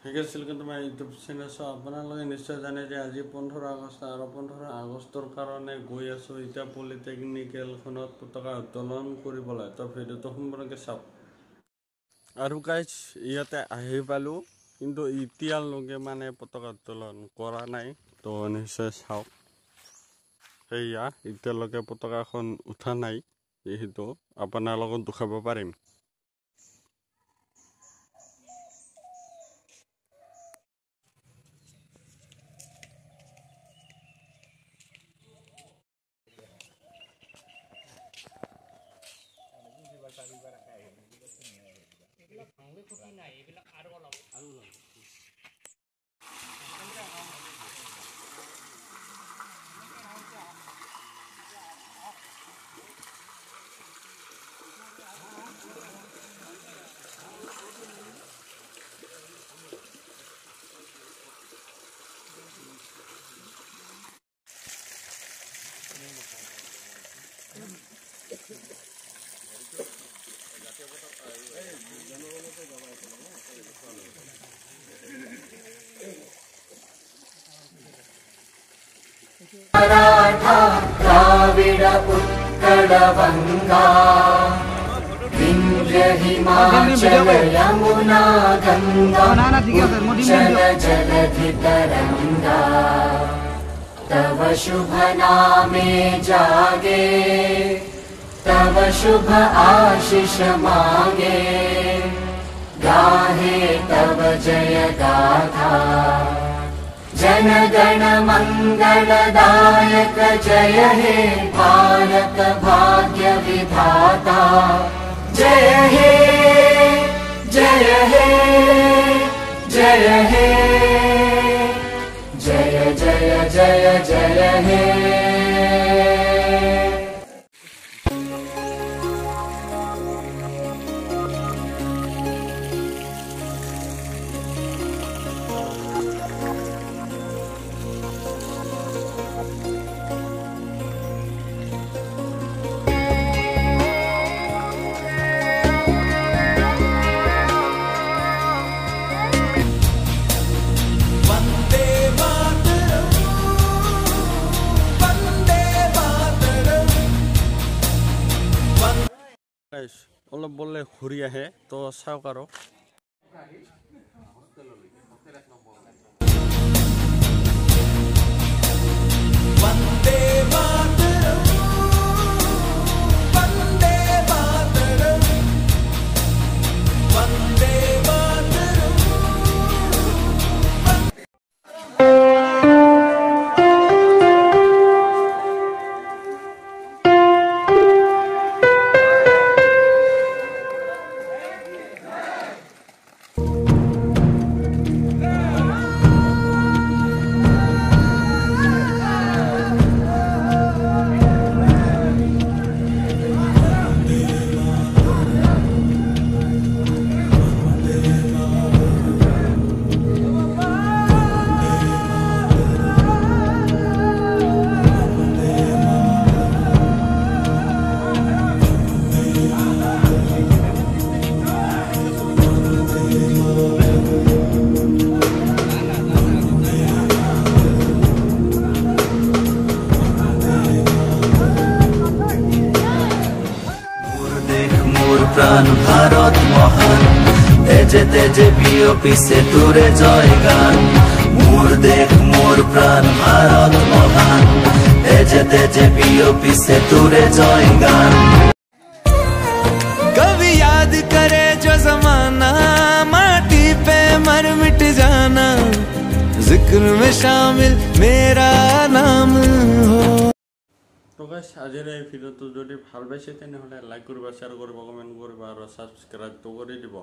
ঠিক আছে তোমাৰ ইউটিউব চেনেল আপোনালোকে নিশ্চয় জানে যে আজি 15 আগষ্ট আৰু 15 আগষ্টৰ কাৰণে গৈ আছো এতিয়া পলিটেকনিকেলখনত পতাকা উত্তোলন কৰিবলৈ তো ভিডিঅ'টো সম্পূৰ্ণকৈ চাওক আৰু গাইজ ইয়াতে আহি পালো কিন্তু এতিয়ালৈকে মানে পতাকা উত্তোলন কৰা নাই তো নিশ্চয় চাওক সেয়া এতিয়ালৈকে পতাকাখন উঠা নাই যিহেতু আপোনালোকক দেখাব পাৰিম मराठा द्राविड उत्कल बंगा विंध्य हिमाचल यमुना गंगा उच्चल जलधि तरंगा तव शुभ नामे जागे तव शुभ आशीष मांगे गाहे तव जय गाथा जन गण मंगलदायक जय हे भारत भाग्य विधाता जय हे जय हे जय हे जय जय जय जय हे অলপ বলে ঘূৰি আহে তো চাওক আৰু প্রাণ ভারত মহান তেজে তেজে বিয়পি সে তুরে জয় গান মোর দেখ মোর প্রাণ ভারত মহান তেজে তেজে বিয়পি সে তুরে জয় গান कभी याद करे जो जमाना माटी पे मर मिट जाना जिक्र में शामिल मेरा नाम हो তো গাইস আজিৰ এই ভিডিঅ'টো যদি ভাল পাইছে তেনেহ'লে লাইক কৰিব শ্বেয়াৰ কৰিব কমেণ্ট কৰিব আৰু ছাবস্ক্ৰাইব কৰি দিব